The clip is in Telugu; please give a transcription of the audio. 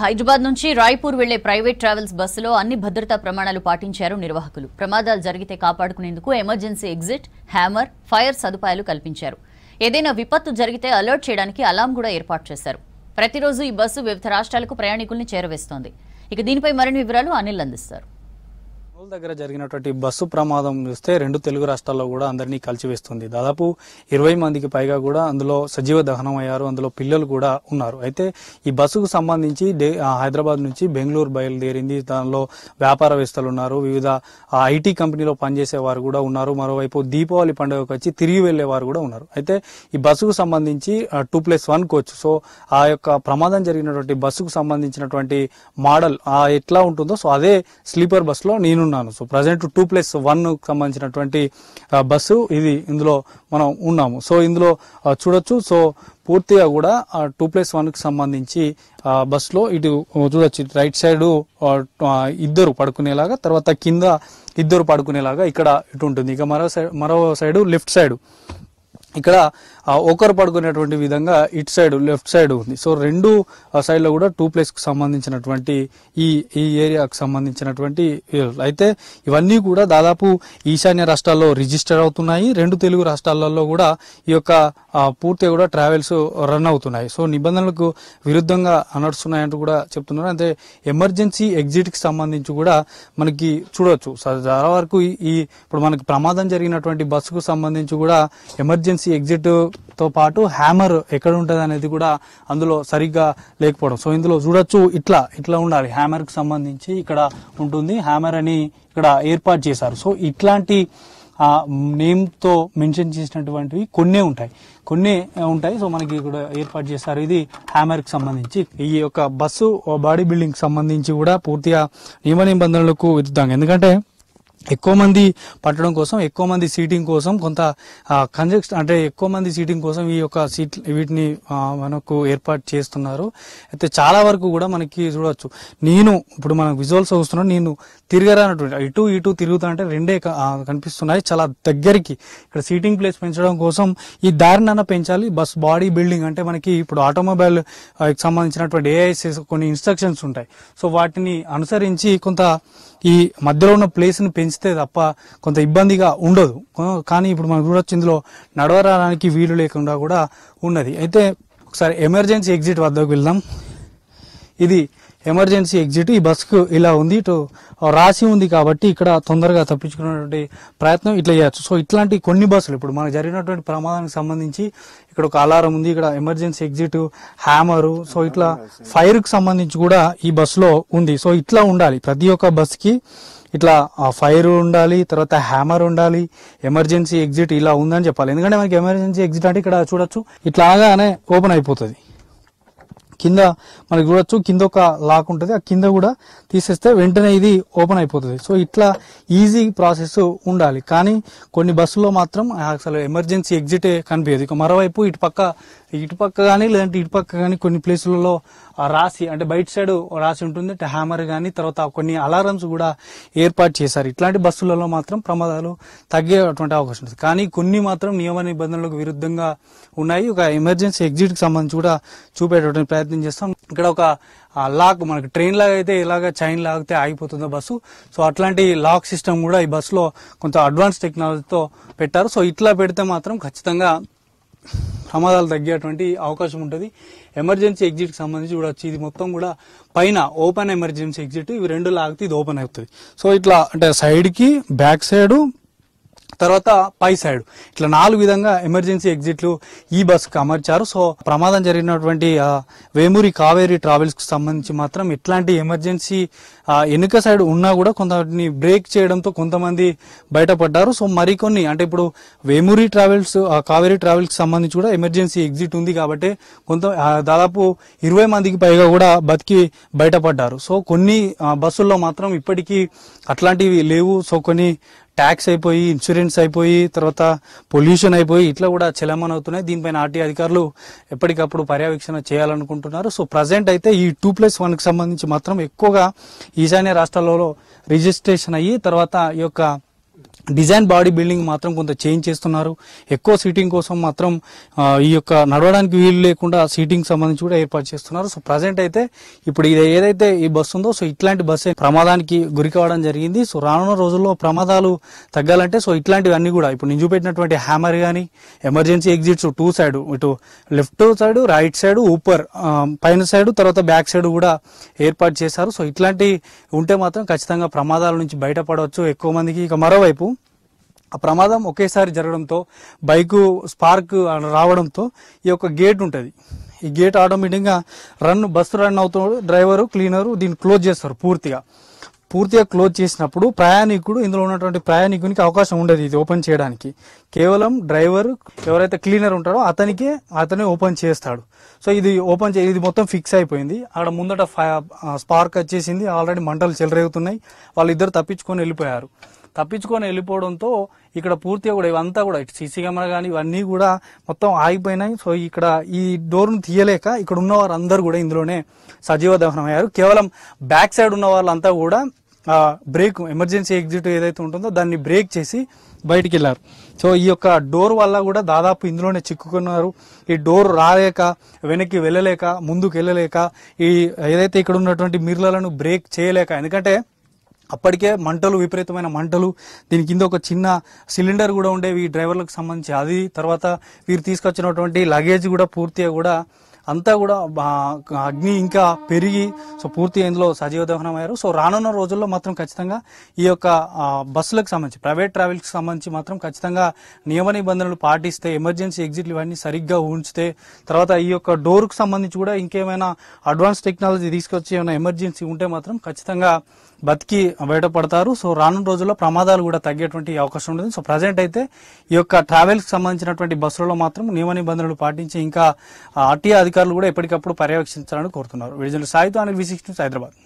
హైదరాబాద్ నుంచి రాయ్పూర్ వెళ్లే ప్రైవేట్ ట్రావెల్స్ బస్సులో అన్ని భద్రతా ప్రమాణాలు పాటించారు నిర్వాహకులు. ప్రమాదాలు జరిగితే కాపాడుకునేందుకు ఎమర్జెన్సీ ఎగ్జిట్, హ్యామర్, ఫైర్ సదుపాయాలు కల్పించారు. ఏదైనా విపత్తు జరిగితే అలర్ట్ చేయడానికి అలారం కూడా ఏర్పాటు చేశారు. ప్రతిరోజు ఈ బస్సు వివిధ రాష్ట్రాలకు ప్రయాణికుల్ని చేరవేస్తోంది. ఇక దీనిపై మరిన్ని వివరాలు అనిల్ అందిస్తారు. దగ్గర జరిగినటువంటి బస్సు ప్రమాదం చూస్తే రెండు తెలుగు రాష్ట్రాల్లో కూడా అందరినీ కలిసివేస్తుంది. దాదాపు 20 మందికి పైగా కూడా అందులో సజీవ దహనం అయ్యారు. అందులో పిల్లలు కూడా ఉన్నారు. అయితే ఈ బస్సుకు సంబంధించి హైదరాబాద్ నుంచి బెంగళూరు బయలుదేరింది. దానిలో వ్యాపారవేత్తలు ఉన్నారు, వివిధ ఐటీ కంపెనీలో పనిచేసే వారు కూడా ఉన్నారు. మరోవైపు దీపావళి పండుగకు వచ్చి తిరిగి వెళ్లే వారు కూడా ఉన్నారు. అయితే ఈ బస్సుకు సంబంధించి 2+1 కోచ్. సో ఆ యొక్క ప్రమాదం జరిగినటువంటి బస్సుకు సంబంధించినటువంటి మోడల్ ఎట్లా ఉంటుందో సో అదే స్లీపర్ బస్సులో నేనున్నాను. సో ప్రజెంట్ 2+1 సంబంధించినటువంటి బస్సు ఇది. ఇందులో మనం ఉన్నాము. సో ఇందులో చూడొచ్చు. సో పూర్తిగా కూడా 2+1 కి సంబంధించి బస్సులో ఇటు చూడొచ్చు. రైట్ సైడ్ ఇద్దరు పడుకునేలాగా, తర్వాత కింద ఇద్దరు పడుకునేలాగా ఇక్కడ ఇటు ఉంటుంది. ఇక మరో సైడ్ లెఫ్ట్ సైడ్ ఇక్కడ ఒకరు పడుకునేటువంటి విధంగా ఇటు సైడ్ లెఫ్ట్ సైడ్ ఉంది. సో రెండు సైడ్ లో కూడా 2+ కు సంబంధించినటువంటి ఈ ఏరియాకు సంబంధించినటువంటి అయితే ఇవన్నీ కూడా దాదాపు ఈశాన్య రాష్ట్రాల్లో రిజిస్టర్ అవుతున్నాయి. రెండు తెలుగు రాష్ట్రాలలో కూడా ఈ యొక్క పూర్తిగా కూడా ట్రావెల్స్ రన్ అవుతున్నాయి. సో నిబంధనలకు విరుద్ధంగా నడుస్తున్నాయంటూ కూడా చెప్తున్నారు. అంటే ఎమర్జెన్సీ ఎగ్జిట్ కి సంబంధించి కూడా మనకి చూడవచ్చు. చాలా వరకు ఇప్పుడు మనకి ప్రమాదం జరిగినటువంటి బస్సుకు సంబంధించి కూడా ఎమర్జెన్సీ ఎగ్జిట్ తో పాటు హ్యామర్ ఎక్కడ ఉంటుంది అనేది కూడా అందులో సరిగ్గా లేకపోవడం. సో ఇందులో చూడొచ్చు. ఇట్లా ఉండాలి. హ్యామర్ కి సంబంధించి ఇక్కడ ఉంటుంది. హ్యామర్ అని ఇక్కడ ఏర్పాటు చేశారు. సో ఇట్లాంటి నేమ్ తో మెన్షన్ చేసినటువంటివి కొన్ని ఉంటాయి. సో మనకి ఇక్కడ ఏర్పాటు చేశారు. ఇది హ్యామర్ కి సంబంధించి. ఈ యొక్క బస్సు బాడీ బిల్డింగ్ కి సంబంధించి కూడా పూర్తిగా నియమ నిబంధనలకు విరుద్ధంగా, ఎందుకంటే ఎక్కువ మంది పట్టడం కోసం, ఎక్కువ మంది సీటింగ్ కోసం, కొంత కంజెక్షన్ అంటే ఎక్కువ మంది సీటింగ్ కోసం ఈ యొక్క వీటిని మనకు ఏర్పాటు చేస్తున్నారు. అయితే చాలా వరకు కూడా మనకి చూడవచ్చు. ఇప్పుడు మనకు విజువల్స్ వస్తున్నాను. నేను తిరగరానటువంటి ఇటు తిరుగుతా అంటే రెండే కనిపిస్తున్నాయి చాలా దగ్గరికి. ఇక్కడ సీటింగ్ ప్లేస్ పెంచడం కోసం ఈ దారినన్నా పెంచాలి. బస్ బాడీ బిల్డింగ్ అంటే మనకి ఇప్పుడు ఆటోమొబైల్ సంబంధించినటువంటి ఏఐఎస్ కొన్ని ఇన్స్ట్రక్షన్స్ ఉంటాయి. సో వాటిని అనుసరించి కొంత ఈ మధ్యలో ఉన్న ప్లేస్ ని పెంచితే తప్ప కొంత ఇబ్బందిగా ఉండదు. కానీ ఇప్పుడు మనం చూడొచ్చు ఇందులో నడవరానికి వీలు లేకుండా కూడా ఉన్నది. అయితే ఒకసారి ఎమర్జెన్సీ ఎగ్జిట్ వద్దకు వెళ్దాం. ఇది ఎమర్జెన్సీ ఎగ్జిట్. ఈ బస్సుకు ఇలా ఉంది. ఇటు రాసి ఉంది కాబట్టి ఇక్కడ తొందరగా తప్పించుకునేటువంటి ప్రయత్నం ఇట్లా చేయొచ్చు. సో ఇట్లాంటి కొన్ని బస్సులు ఇప్పుడు మనకు జరిగినటువంటి ప్రమాదానికి సంబంధించి ఇక్కడ ఒక అలారం ఉంది. ఇక్కడ ఎమర్జెన్సీ ఎగ్జిట్, హ్యామరు, సో ఇట్లా ఫైర్ కు సంబంధించి కూడా ఈ బస్సులో ఉంది. సో ఇట్లా ఉండాలి. ప్రతి ఒక్క బస్కి ఇట్లా ఫైర్ ఉండాలి, తర్వాత హ్యామర్ ఉండాలి, ఎమర్జెన్సీ ఎగ్జిట్ ఇలా ఉందని చెప్పాలి. ఎందుకంటే మనకి ఎమర్జెన్సీ ఎగ్జిట్ అంటే ఇక్కడ చూడొచ్చు ఇట్లాగానే ఓపెన్ అయిపోతుంది. కింద మనకి చూడొచ్చు. కింద ఒక లాక్ ఉంటుంది. ఆ కింద కూడా తీసేస్తే వెంటనే ఇది ఓపెన్ అయిపోతుంది. సో ఇట్లా ఈజీ ప్రాసెస్ ఉండాలి. కానీ కొన్ని బస్సుల్లో మాత్రం అసలు ఎమర్జెన్సీ ఎగ్జిటే కనిపించదు. ఇక మరోవైపు ఇటుపక్క కానీ లేదంటే ఇటుపక్క కానీ కొన్ని ప్లేసులలో రాసి అంటే బయట సైడ్ రాసి ఉంటుంది. హ్యామర్ కానీ తర్వాత కొన్ని అలారమ్స్ కూడా ఏర్పాటు చేశారు. ఇట్లాంటి బస్సులలో మాత్రం ప్రమాదాలు తగ్గేటువంటి అవకాశం ఉంది. కానీ కొన్ని మాత్రం నియమ నిబంధనలకు విరుద్ధంగా ఉన్నాయి. ఒక ఎమర్జెన్సీ ఎగ్జిట్ కి సంబంధించి కూడా చూపేటటువంటి ప్రయత్నం చేస్తాం. ఇక్కడ ఒక లాక్ మనకి ట్రైన్ లాగా అయితే ఇలాగ చైన్ లాగితే ఆగిపోతుందో బస్సు. సో అట్లాంటి లాక్ సిస్టమ్ కూడా ఈ బస్సులో కొంత అడ్వాన్స్ టెక్నాలజీతో పెట్టారు. సో ఇట్లా పెడితే మాత్రం ఖచ్చితంగా ప్రమాదాలు తగ్గేటువంటి అవకాశం ఉంటుంది. ఎమర్జెన్సీ ఎగ్జిట్ కి సంబంధించి చూడవచ్చు. ఇది మొత్తం కూడా పైన ఓపెన్ ఎమర్జెన్సీ ఎగ్జిట్. ఇవి రెండు లాగితే ఇది ఓపెన్ అవుతుంది. సో ఇట్లా అంటే సైడ్ కి, బ్యాక్ సైడ్, తర్వాత పై సైడ్ ఇట్లా 4 విధంగా ఎమర్జెన్సీ ఎగ్జిట్లు ఈ బస్సుకు అమర్చారు. సో ప్రమాదం జరిగినటువంటి వేమూరి కావేరీ ట్రావెల్స్ కు సంబంధించి మాత్రం ఎట్లాంటి ఎమర్జెన్సీ వెనుక సైడ్ ఉన్నా కూడా కొంతని బ్రేక్ చేయడంతో కొంతమంది బయటపడ్డారు. సో మరికొన్ని అంటే ఇప్పుడు వేమూరి ట్రావెల్స్, కావేరీ ట్రావెల్స్ కి సంబంధించి కూడా ఎమర్జెన్సీ ఎగ్జిట్ ఉంది కాబట్టి దాదాపు 20 మందికి పైగా కూడా బతికి బయటపడ్డారు. సో కొన్ని బస్సుల్లో మాత్రం ఇప్పటికీ అట్లాంటివి లేవు. సో కొన్ని ట్యాక్స్ అయిపోయి, ఇన్సూరెన్స్ అయిపోయి, తర్వాత పొల్యూషన్ అయిపోయి ఇట్లా కూడా చలమన్ అవుతున్నాయి. దీనిపైన ఆర్టీ అధికారులు ఎప్పటికప్పుడు పర్యవేక్షణ చేయాలనుకుంటున్నారు. సో ప్రజెంట్ అయితే ఈ 2+1 కి సంబంధించి మాత్రం ఎక్కువగా ఈశాన్య రాష్ట్రాలలో రిజిస్ట్రేషన్ అయ్యి తర్వాత ఈ యొక్క డిజైన్ బాడీ బిల్డింగ్ మాత్రం కొంత చేంజ్ చేస్తున్నారు. ఎక్కువ సీటింగ్ కోసం మాత్రం ఈ యొక్క నడవడానికి వీలు లేకుండా సీటింగ్ సంబంధించి కూడా ఏర్పాటు చేస్తున్నారు. సో ప్రజెంట్ అయితే ఇప్పుడు ఇది ఏదైతే ఈ బస్సు ఉందో సో ఇట్లాంటి బస్సు ప్రమాదానికి గురి కావడం జరిగింది. సో రానున్న రోజుల్లో ప్రమాదాలు తగ్గాలంటే సో ఇట్లాంటివన్నీ కూడా ఇప్పుడు నేను చూపెట్టినటువంటి హ్యామర్ కానీ ఎమర్జెన్సీ ఎగ్జిట్స్ టూ సైడ్ ఇటు లెఫ్ట్ సైడ్ రైట్ సైడ్ ఊపర్ పైన సైడ్ తర్వాత బ్యాక్ సైడ్ కూడా ఏర్పాటు చేశారు. సో ఇట్లాంటి ఉంటే మాత్రం ఖచ్చితంగా ప్రమాదాల నుంచి బయటపడవచ్చు ఎక్కువ మందికి. ఇక మరోవైపు ఆ ప్రమాదం ఒకేసారి జరగడంతో బైకు స్పార్క్ రావడంతో ఈ యొక్క గేట్ ఉంటుంది. ఈ గేట్ ఆటోమేటిక్గా బస్సు రన్ అవుతాడు, డ్రైవరు క్లీనరు దీన్ని క్లోజ్ చేస్తారు. పూర్తిగా క్లోజ్ చేసినప్పుడు ప్రయాణికుడు ఇందులో ఉన్నటువంటి ప్రయాణికునికి అవకాశం ఉండదు ఇది ఓపెన్ చేయడానికి. కేవలం డ్రైవర్ ఎవరైతే క్లీనర్ ఉంటాడో అతనే ఓపెన్ చేస్తాడు. సో ఇది ఇది మొత్తం ఫిక్స్ అయిపోయింది. అక్కడ ముందట స్పార్క్ వచ్చేసింది, ఆల్రెడీ మంటలు చెలరేగుతున్నాయి. వాళ్ళిద్దరు తప్పించుకొని వెళ్ళిపోవడంతో ఇక్కడ పూర్తిగా కూడా ఇవంతా కూడా సీసీ కెమెరా కానీ ఇవన్నీ కూడా మొత్తం ఆగిపోయినాయి. సో ఇక్కడ ఈ డోర్ను తీయలేక ఇక్కడ ఉన్న వారందరూ కూడా ఇందులోనే సజీవ దహనం అయ్యారు. కేవలం బ్యాక్ సైడ్ ఉన్న వాళ్ళంతా కూడా బ్రేక్ ఎమర్జెన్సీ ఎగ్జిట్ ఏదైతే ఉంటుందో దాన్ని బ్రేక్ చేసి బయటికి వెళ్ళారు. సో ఈ యొక్క డోర్ వల్ల కూడా దాదాపు ఇందులోనే చిక్కుకున్నారు. ఈ డోర్ రాలేక వెనక్కి వెళ్ళలేక ముందుకు వెళ్ళలేక ఈ ఏదైతే ఇక్కడ ఉన్నటువంటి మిర్రర్లను బ్రేక్ చేయలేక, ఎందుకంటే అప్పటికే విపరీతమైన మంటలు, దీని కింద ఒక చిన్న సిలిండర్ కూడా ఉండేవి డ్రైవర్లకు సంబంధించి, అది తర్వాత వీరు తీసుకొచ్చినటువంటి లగేజ్ కూడా పూర్తిగా కూడా అంతా కూడా అగ్ని ఇంకా పెరిగి సో పూర్తిగా ఇందులో సజీవ దహనం అయ్యారు. సో రానున్న రోజుల్లో మాత్రం ఖచ్చితంగా ఈ యొక్క బస్సులకు సంబంధించి ప్రైవేట్ ట్రావెల్స్కి సంబంధించి మాత్రం ఖచ్చితంగా నియమ నిబంధనలు పాటిస్తే, ఎమర్జెన్సీ ఎగ్జిట్లు ఇవన్నీ సరిగ్గా ఉంచితే, తర్వాత ఈ యొక్క డోర్కు సంబంధించి కూడా ఇంకేమైనా అడ్వాన్స్ టెక్నాలజీ తీసుకొచ్చి ఏమైనా ఎమర్జెన్సీ ఉంటే మాత్రం ఖచ్చితంగా బతికి బయటపడతారు. సో రానున్న రోజుల్లో ప్రమాదాలు కూడా తగ్గేటువంటి అవకాశం ఉంటుంది. సో ప్రజెంట్ అయితే ఈ యొక్క ట్రావెల్స్కి సంబంధించినటువంటి బస్సులలో మాత్రం నియమ నిబంధనలు పాటించి ఇంకా ఆర్టీఏ అధికారులు కూడా ఎప్పటికప్పుడు పర్యవేక్షించాలని కోరుతున్నారు. విడుదల సాయితో అనిల్ V6 న్యూస్ హైదరాబాద్.